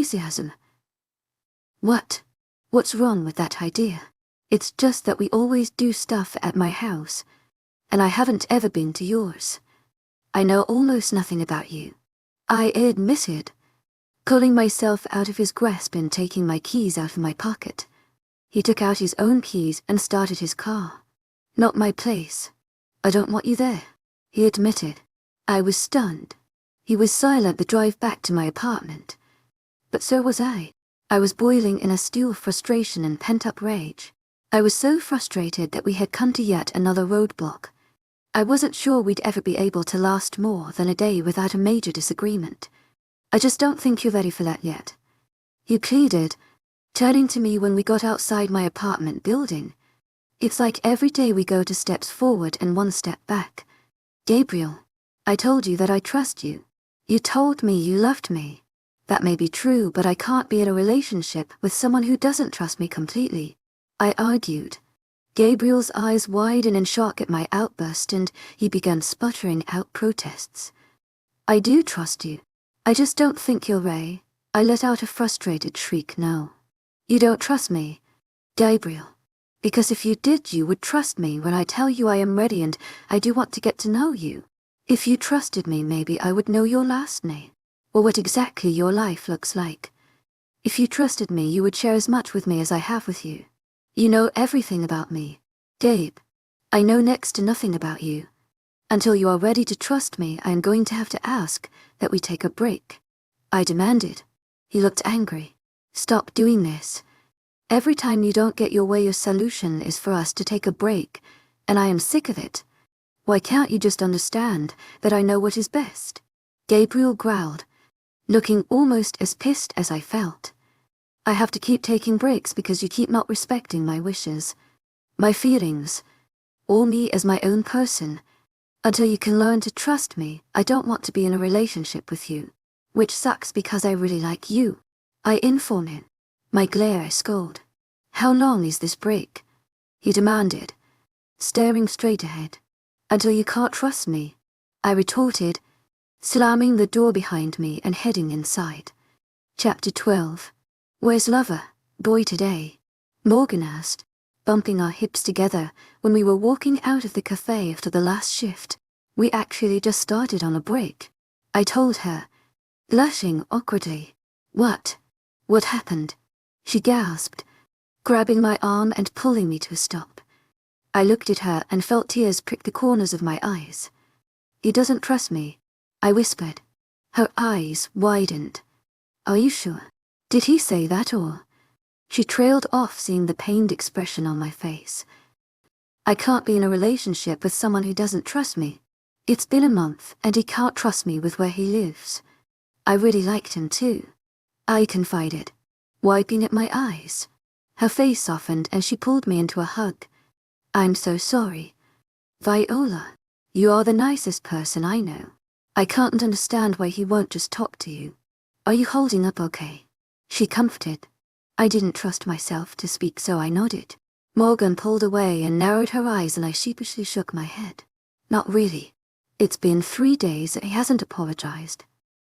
enthusiasm. What? What's wrong with that idea? It's just that we always do stuff at my house, and I haven't ever been to yours. I know almost nothing about you. I admitted, pulling myself out of his grasp and taking my keys out of my pocket. He took out his own keys and started his car. Not my place. I don't want you there, he admitted. I was stunned. He was silent the drive back to my apartment. But so was I. I was boiling in a stew of frustration and pent-up rage. I was so frustrated that we had come to yet another roadblock. I wasn't sure we'd ever be able to last more than a day without a major disagreement. I just don't think you're ready for that yet. He pleaded, turning to me when we got outside my apartment building. It's like every day we go 2 steps forward and 1 step back. Gabriel, I told you that I trust you. You told me you loved me. That may be true, but I can't be in a relationship with someone who doesn't trust me completely, I argued. Gabriel's eyes widened in shock at my outburst and he began sputtering out protests. I do trust you. I just don't think you're Ray. I let out a frustrated shriek. No. You don't trust me, Gabriel. Because if you did, you would trust me when I tell you I am ready and I do want to get to know you. If you trusted me, maybe I would know your last name, or what exactly your life looks like. If you trusted me, you would share as much with me as I have with you. You know everything about me, Gabe. I know next to nothing about you. Until you are ready to trust me, I am going to have to ask that we take a break, I demanded. He looked angry. Stop doing this. Every time you don't get your way, your solution is for us to take a break, and I am sick of it. Why can't you just understand that I know what is best? Gabriel growled, looking almost as pissed as I felt. I have to keep taking breaks because you keep not respecting my wishes, my feelings, or me as my own person. Until you can learn to trust me, I don't want to be in a relationship with you. Which sucks because I really like you, I informed him. My glare scolded. How long is this break? He demanded, staring straight ahead. Until you can't trust me, I retorted, slamming the door behind me and heading inside. Chapter 12. Where's lover, boy today? Morgan asked, bumping our hips together when we were walking out of the cafe after the last shift. We actually just started on a break, I told her, blushing awkwardly. What? What happened? She gasped, grabbing my arm and pulling me to a stop. I looked at her and felt tears prick the corners of my eyes. He doesn't trust me, I whispered. Her eyes widened. Are you sure? Did he say that or? She trailed off, seeing the pained expression on my face. I can't be in a relationship with someone who doesn't trust me. It's been a month and he can't trust me with where he lives. I really liked him too, I confided, wiping at my eyes. Her face softened and she pulled me into a hug. I'm so sorry. Viola, you are the nicest person I know. I can't understand why he won't just talk to you. Are you holding up okay? She comforted. I didn't trust myself to speak, so I nodded. Morgan pulled away and narrowed her eyes and I sheepishly shook my head. Not really. It's been 3 days and he hasn't apologized.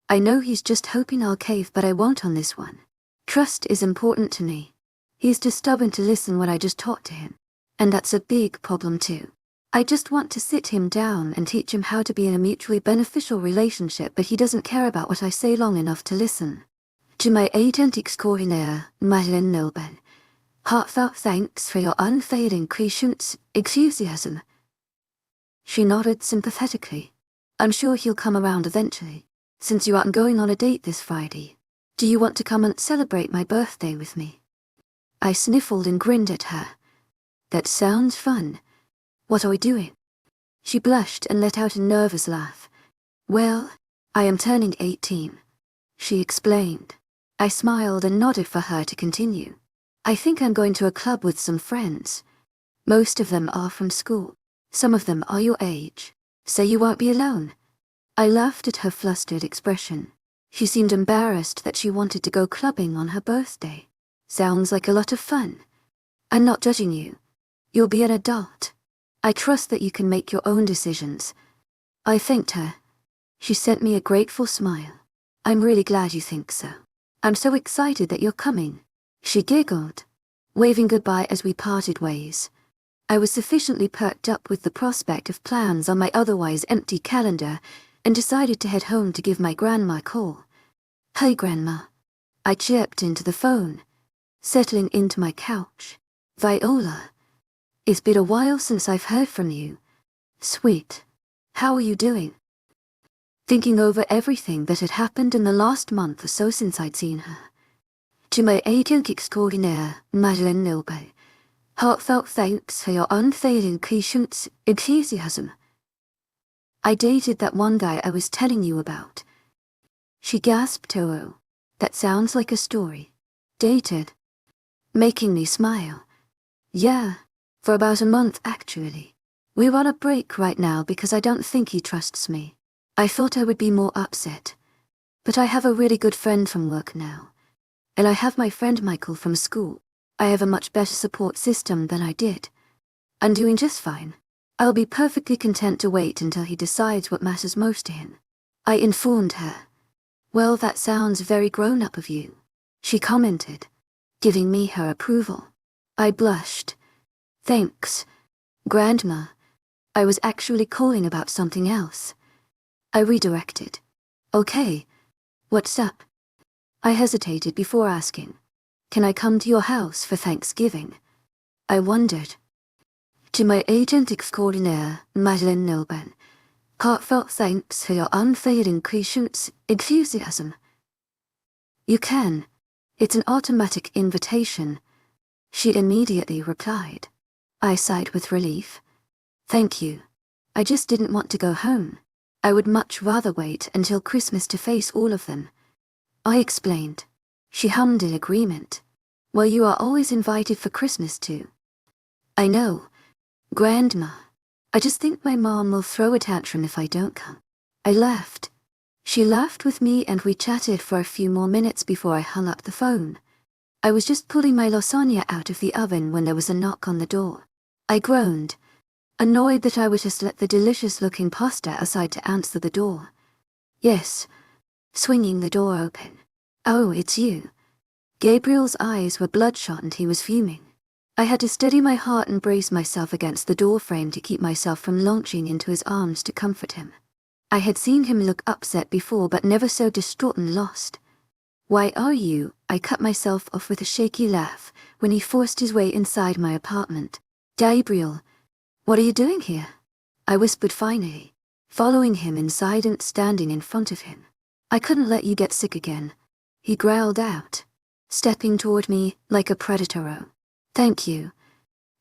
I know he's just hoping I'll cave, but I won't on this one. Trust is important to me. He's too stubborn to listen when I just talk to him. And that's a big problem too. I just want to sit him down and teach him how to be in a mutually beneficial relationship, but he doesn't care about what I say long enough to listen. To my authentic 𝐊𝐢𝐬𝐬𝐷𝐿, heartfelt thanks for your unfailing enthusiasm. She nodded sympathetically. I'm sure he'll come around eventually. Since you aren't going on a date this Friday, do you want to come and celebrate my birthday with me? I sniffled and grinned at her. That sounds fun. What are we doing? She blushed and let out a nervous laugh. Well, I am turning 18, she explained. I smiled and nodded for her to continue. I think I'm going to a club with some friends. Most of them are from school. Some of them are your age, so you won't be alone. I laughed at her flustered expression. She seemed embarrassed that she wanted to go clubbing on her birthday. Sounds like a lot of fun. I'm not judging you. You'll be an adult. I trust that you can make your own decisions. I thanked her. She sent me a grateful smile. I'm really glad you think so. I'm so excited that you're coming. She giggled, waving goodbye as we parted ways. I was sufficiently perked up with the prospect of plans on my otherwise empty calendar and decided to head home to give my grandma a call. "Hey, Grandma." I chirped into the phone, settling into my couch. "Viola, it's been a while since I've heard from you. Sweet. How are you doing?" Thinking over everything that had happened in the last month or so since I'd seen her. 𝐊𝐢𝐳𝐸𝐾𝐜𝐬, heartfelt thanks for your unfailing patience, enthusiasm. I dated that one guy I was telling you about. She gasped. "Oh, that sounds like a story." "Dated?" Making me smile. "Yeah, for about a month actually. We're on a break right now because I don't think he trusts me. I thought I would be more upset. But I have a really good friend from work now. And I have my friend Michael from school. I have a much better support system than I did. I'm doing just fine. I'll be perfectly content to wait until he decides what matters most to him." I informed her. "Well, that sounds very grown-up of you," she commented, giving me her approval. I blushed. "Thanks, Grandma. I was actually calling about something else." I redirected. "Okay, what's up?" I hesitated before asking, "Can I come to your house for Thanksgiving?" I wondered. 𝐊𝐢𝐳𝐸𝐾𝐜𝐬, heartfelt thanks for your unfailing patience, enthusiasm. "You can. It's an automatic invitation," she immediately replied. I sighed with relief. "Thank you. I just didn't want to go home. I would much rather wait until Christmas to face all of them." I explained. She hummed in agreement. "Well, you are always invited for Christmas too." "I know, Grandma. I just think my mom will throw a tantrum if I don't come." I laughed. She laughed with me and we chatted for a few more minutes before I hung up the phone. I was just pulling my lasagna out of the oven when there was a knock on the door. I groaned, annoyed that I would just let the delicious-looking pasta aside to answer the door. "Yes," swinging the door open. "Oh, it's you." Gabriel's eyes were bloodshot and he was fuming. I had to steady my heart and brace myself against the doorframe to keep myself from launching into his arms to comfort him. I had seen him look upset before but never so distraught and lost. "Why are you?" I cut myself off with a shaky laugh when he forced his way inside my apartment. "Gabriel, what are you doing here?" I whispered finally, following him inside and standing in front of him. "I couldn't let you get sick again," he growled out, stepping toward me like a predator. "Thank you."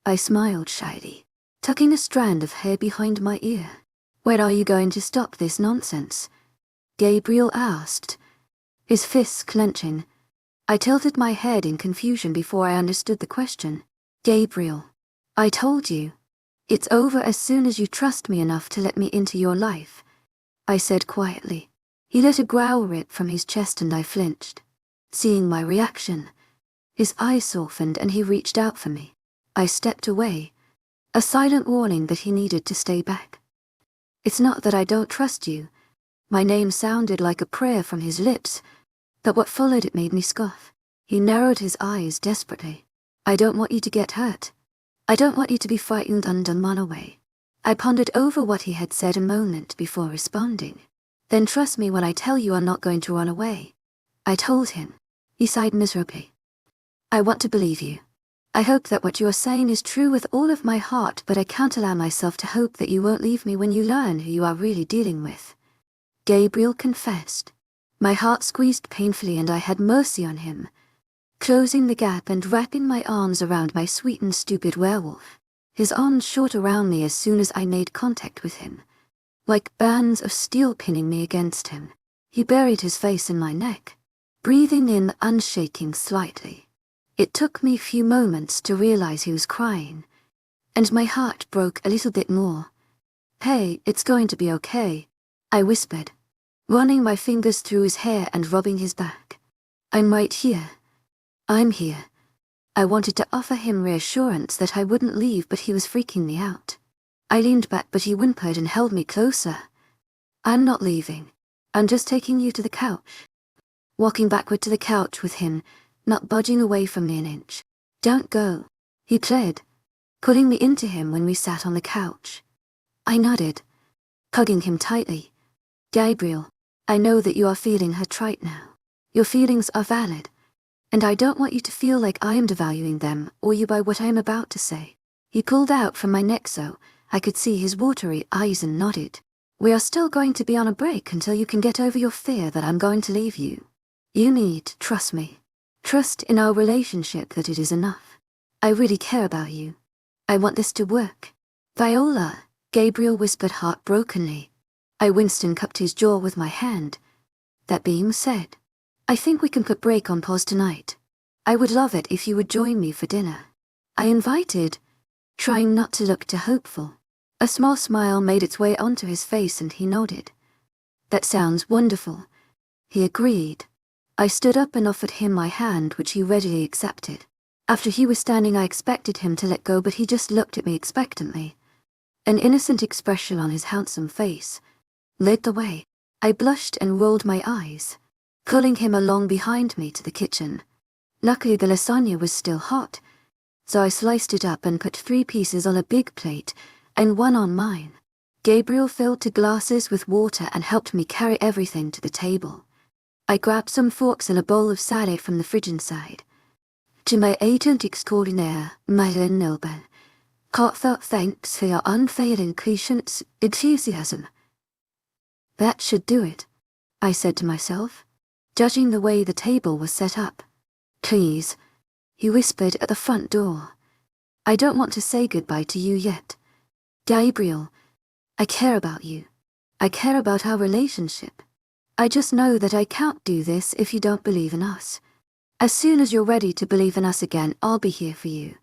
I smiled shyly, tucking a strand of hair behind my ear. "When are you going to stop this nonsense?" Gabriel asked, his fists clenching. I tilted my head in confusion before I understood the question. "Gabriel, I told you. It's over as soon as you trust me enough to let me into your life," I said quietly. He let a growl rip from his chest and I flinched. Seeing my reaction, his eyes softened and he reached out for me. I stepped away, a silent warning that he needed to stay back. "It's not that I don't trust you." My name sounded like a prayer from his lips, but what followed it made me scoff. He narrowed his eyes desperately. "I don't want you to get hurt. I don't want you to be frightened and run away." I pondered over what he had said a moment before responding. "Then trust me when I tell you I'm not going to run away," I told him. He sighed miserably. "I want to believe you. I hope that what you are saying is true with all of my heart, but I can't allow myself to hope that you won't leave me when you learn who you are really dealing with," Gabriel confessed. My heart squeezed painfully and I had mercy on him, closing the gap and wrapping my arms around my sweet and stupid werewolf. His arms shot around me as soon as I made contact with him, like bands of steel pinning me against him. He buried his face in my neck, breathing in and shaking slightly. It took me a few moments to realize he was crying, and my heart broke a little bit more. "Hey, it's going to be okay," I whispered, running my fingers through his hair and rubbing his back. I'm right here. I'm here. I wanted to offer him reassurance that I wouldn't leave, but he was freaking me out. I leaned back, but he whimpered and held me closer. I'm not leaving. I'm just taking you to the couch. Walking backward to the couch with him, not budging away from me an inch. Don't go, he pled, pulling me into him when we sat on the couch. I nodded, hugging him tightly. Gabriel, I know that you are feeling hurt right now. Your feelings are valid, and I don't want you to feel like I am devaluing them or you by what I am about to say. He pulled out from my neck so I could see his watery eyes and nodded. We are still going to be on a break until you can get over your fear that I'm going to leave you. You need to trust me. Trust in our relationship that it is enough. I really care about you. I want this to work. Viola, Gabriel whispered heartbrokenly. I winced and cupped his jaw with my hand. That being said, I think we can put break on pause tonight. I would love it if you would join me for dinner. I invited, trying not to look too hopeful. A small smile made its way onto his face and he nodded. That sounds wonderful, he agreed. I stood up and offered him my hand, which he readily accepted. After he was standing, I expected him to let go, but he just looked at me expectantly. An innocent expression on his handsome face led the way. I blushed and rolled my eyes, pulling him along behind me to the kitchen. Luckily the lasagna was still hot, so I sliced it up and put 3 pieces on a big plate and 1 on mine. Gabriel filled 2 glasses with water and helped me carry everything to the table. I grabbed some forks and a bowl of salad from the fridge inside. To my agent extraordinaire, 𝐊𝐢𝐬𝐳, heartfelt thanks for your unfailing patience, enthusiasm. That should do it, I said to myself, judging the way the table was set up. Please, he whispered at the front door. I don't want to say goodbye to you yet. Gabriel, I care about you. I care about our relationship. I just know that I can't do this if you don't believe in us. As soon as you're ready to believe in us again, I'll be here for you.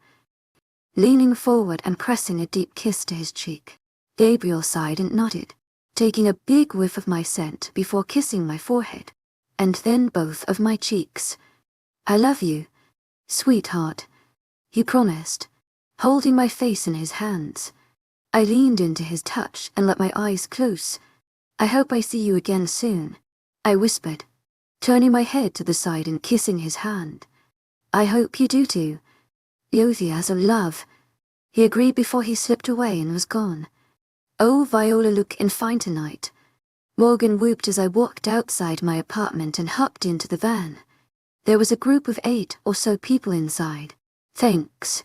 Leaning forward and pressing a deep kiss to his cheek, Gabriel sighed and nodded, taking a big whiff of my scent before kissing my forehead, and then both of my cheeks. I love you, sweetheart, he promised, holding my face in his hands. I leaned into his touch and let my eyes close. I hope I see you again soon, I whispered, turning my head to the side and kissing his hand. I hope you do too. Yothi has a love, he agreed before he slipped away and was gone. Oh, Viola, looking fine tonight. Morgan whooped as I walked outside my apartment and hopped into the van. There was a group of 8 or so people inside. Thanks.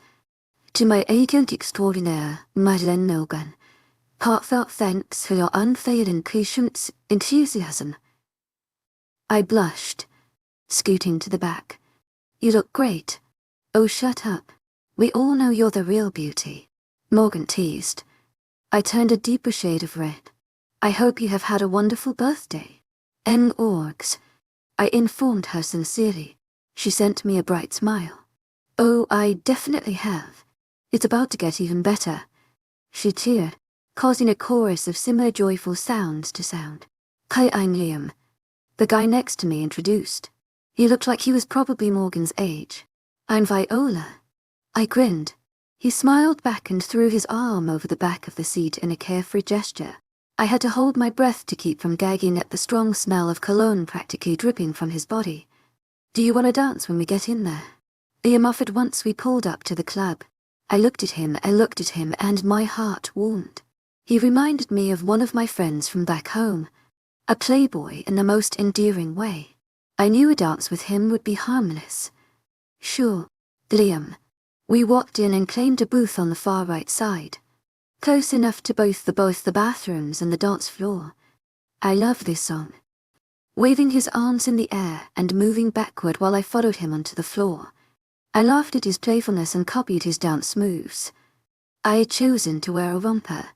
To my agent extraordinaire, 𝐊𝐢𝐬𝐳, heartfelt thanks for your unfailing patience, enthusiasm. I blushed, scooting to the back. You look great. Oh, shut up. We all know you're the real beauty, Morgan teased. I turned a deeper shade of red. I hope you have had a wonderful birthday. 𝐿𝐢𝐬𝐧𝐰, I informed her sincerely. She sent me a bright smile. Oh, I definitely have. It's about to get even better. She cheered, causing a chorus of similar joyful sounds to sound. 𝐿𝐢𝐬𝐬, the guy next to me introduced. He looked like he was probably Morgan's age. I'm Viola. I grinned. He smiled back and threw his arm over the back of the seat in a carefree gesture. I had to hold my breath to keep from gagging at the strong smell of cologne practically dripping from his body. Do you want to dance when we get in there? Liam offered once we pulled up to the club. I looked at him, and my heart warmed. He reminded me of one of my friends from back home. A playboy in the most endearing way. I knew a dance with him would be harmless. Sure, Liam. We walked in and claimed a booth on the far right side, close enough to both the bathrooms and the dance floor. I love this song. Waving his arms in the air and moving backward while I followed him onto the floor. I laughed at his playfulness and copied his dance moves. I had chosen to wear a romper,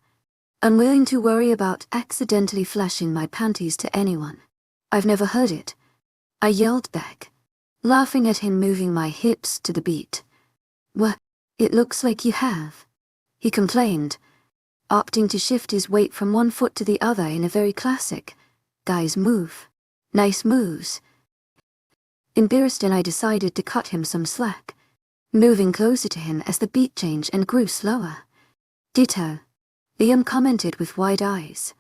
unwilling to worry about accidentally flashing my panties to anyone. I've never heard it, I yelled back, laughing at him, moving my hips to the beat. What? It looks like you have, he complained, opting to shift his weight from one foot to the other in a very classic guys move. Nice moves. Embarrassed, and I decided to cut him some slack, moving closer to him as the beat changed and grew slower. Ditto, Liam commented with wide eyes.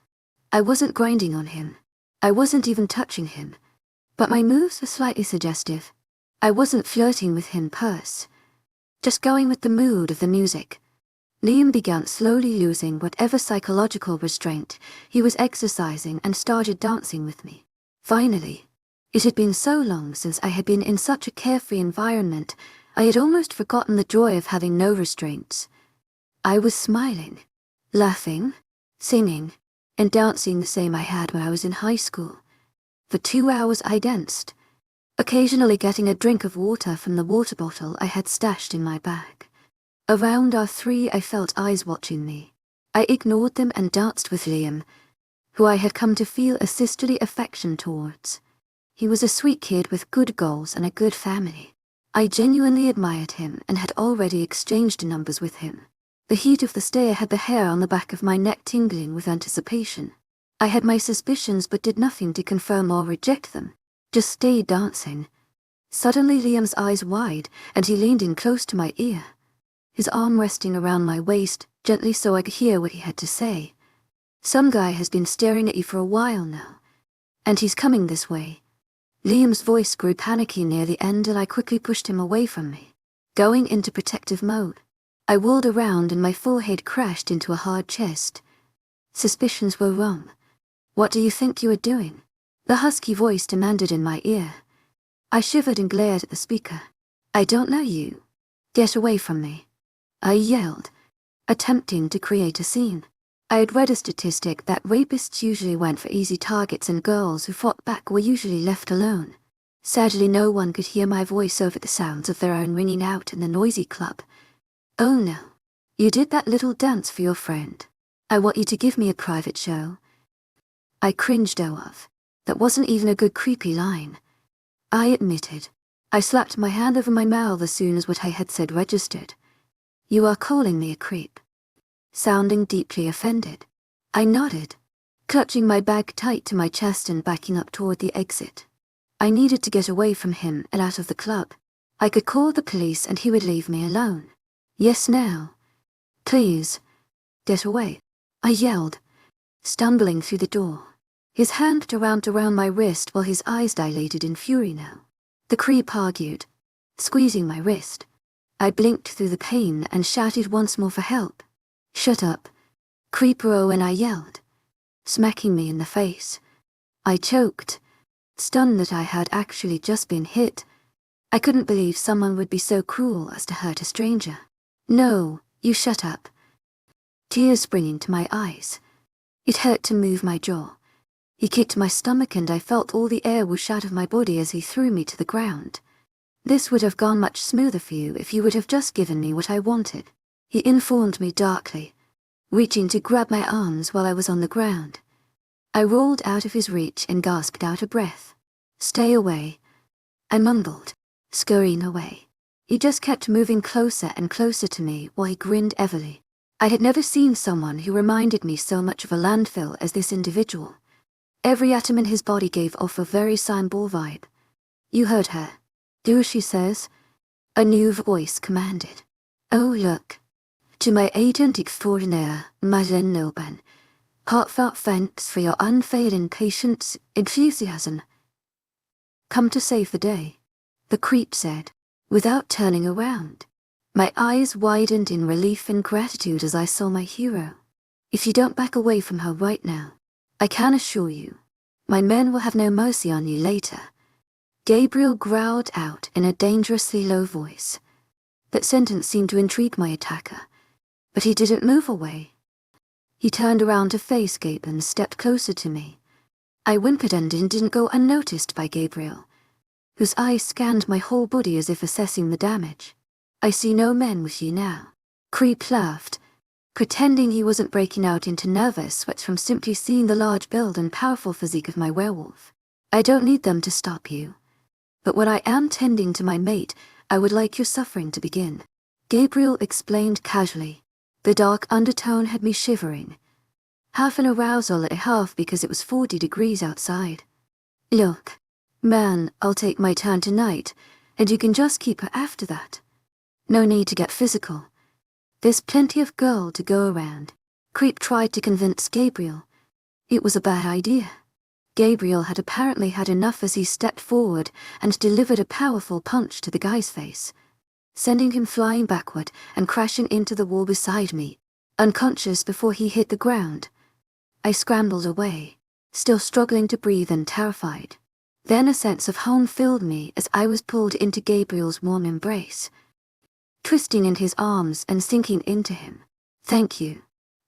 I wasn't grinding on him. I wasn't even touching him. But my moves were slightly suggestive. I wasn't flirting with him just going with the mood of the music. Liam began slowly losing whatever psychological restraint he was exercising and started dancing with me. Finally. It had been so long since I had been in such a carefree environment, I had almost forgotten the joy of having no restraints. I was smiling, laughing, singing, and dancing the same I had when I was in high school. For 2 hours I danced, occasionally getting a drink of water from the water bottle I had stashed in my bag. Around our 3 I felt eyes watching me. I ignored them and danced with Liam, who I had come to feel a sisterly affection towards. He was a sweet kid with good goals and a good family. I genuinely admired him and had already exchanged numbers with him. The heat of the stare had the hair on the back of my neck tingling with anticipation. I had my suspicions but did nothing to confirm or reject them, just stayed dancing. Suddenly Liam's eyes wide and he leaned in close to my ear, his arm resting around my waist, gently so I could hear what he had to say. Some guy has been staring at you for a while now, and he's coming this way. Liam's voice grew panicky near the end and I quickly pushed him away from me, going into protective mode. I whirled around and my forehead crashed into a hard chest. Suspicions were wrong. What do you think you are doing? The husky voice demanded in my ear. I shivered and glared at the speaker. I don't know you. Get away from me. I yelled, attempting to create a scene. I had read a statistic that rapists usually went for easy targets and girls who fought back were usually left alone. Sadly, no one could hear my voice over the sounds of their own ringing out in the noisy club. Oh no. You did that little dance for your friend. I want you to give me a private show. I cringed of. That wasn't even a good creepy line. I admitted. I slapped my hand over my mouth as soon as what I had said registered. You are calling me a creep. Sounding deeply offended. I nodded, clutching my bag tight to my chest and backing up toward the exit. I needed to get away from him and out of the club. I could call the police and he would leave me alone. Yes, now. Please. Get away. I yelled, stumbling through the door. His hand around my wrist while his eyes dilated in fury now. The creep argued, squeezing my wrist. I blinked through the pain and shouted once more for help. Shut up, creeper, and I yelled, smacking me in the face. I choked, stunned that I had actually just been hit. I couldn't believe someone would be so cruel as to hurt a stranger. No, you shut up. Tears springing to my eyes. It hurt to move my jaw. He kicked my stomach and I felt all the air whoosh out of my body as he threw me to the ground. This would have gone much smoother for you if you would have just given me what I wanted, he informed me darkly, reaching to grab my arms while I was on the ground. I rolled out of his reach and gasped out a breath. Stay away, I mumbled, scurrying away. He just kept moving closer and closer to me while he grinned heavily. I had never seen someone who reminded me so much of a landfill as this individual. Every atom in his body gave off a very Signball vibe. You heard her. Do as she says, a new voice commanded. Oh look. To my agent extraordinaire, 𝐿𝐴𝐿, heartfelt thanks for your unfailing patience, enthusiasm. Come to save the day, the creep said, without turning around. My eyes widened in relief and gratitude as I saw my hero. If you don't back away from her right now, I can assure you, my men will have no mercy on you later. Gabriel growled out in a dangerously low voice. That sentence seemed to intrigue my attacker, but he didn't move away. He turned around to face Gabe and stepped closer to me. I whimpered and didn't go unnoticed by Gabriel, whose eyes scanned my whole body as if assessing the damage. I see no men with you now. Creep laughed, pretending he wasn't breaking out into nervous sweats from simply seeing the large build and powerful physique of my werewolf. I don't need them to stop you. But when I am tending to my mate, I would like your suffering to begin. Gabriel explained casually, The dark undertone had me shivering. Half an arousal and half because it was 40 degrees outside. Look, man, I'll take my turn tonight, and you can just keep her after that. No need to get physical. There's plenty of girl to go around. Creep tried to convince Gabriel. It was a bad idea. Gabriel had apparently had enough as he stepped forward and delivered a powerful punch to the guy's face, sending him flying backward and crashing into the wall beside me, unconscious before he hit the ground. I scrambled away, still struggling to breathe and terrified. Then a sense of home filled me as I was pulled into Gabriel's warm embrace, twisting in his arms and sinking into him. "Thank you,"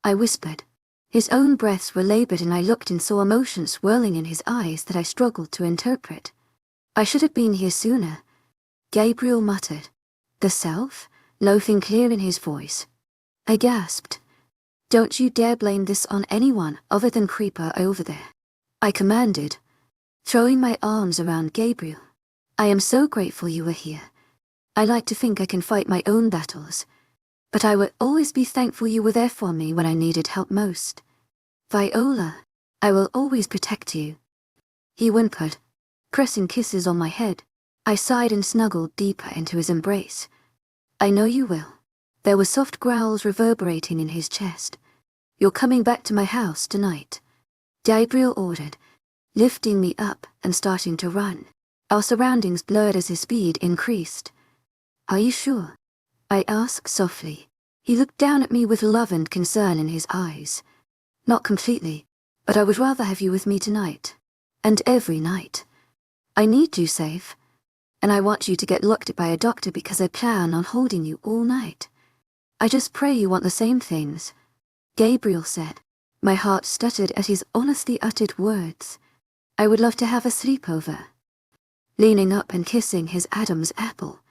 I whispered. His own breaths were labored and I looked and saw emotion swirling in his eyes that I struggled to interpret. "I should have been here sooner," Gabriel muttered, the self loafing clear in his voice. I gasped. "Don't you dare blame this on anyone other than Creeper over there," I commanded, throwing my arms around Gabriel. "I am so grateful you were here. I like to think I can fight my own battles, but I will always be thankful you were there for me when I needed help most. Viola, I will always protect you." He whimpered, pressing kisses on my head. I sighed and snuggled deeper into his embrace. "I know you will." There were soft growls reverberating in his chest. "You're coming back to my house tonight," Gabriel ordered, lifting me up and starting to run. Our surroundings blurred as his speed increased. "Are you sure?" I asked softly. He looked down at me with love and concern in his eyes. "Not completely, but I would rather have you with me tonight. And every night. I need you safe. And I want you to get looked at by a doctor because I plan on holding you all night. I just pray you want the same things," Gabriel said. My heart stuttered at his honestly uttered words. "I would love to have a sleepover." Leaning up and kissing his Adam's apple,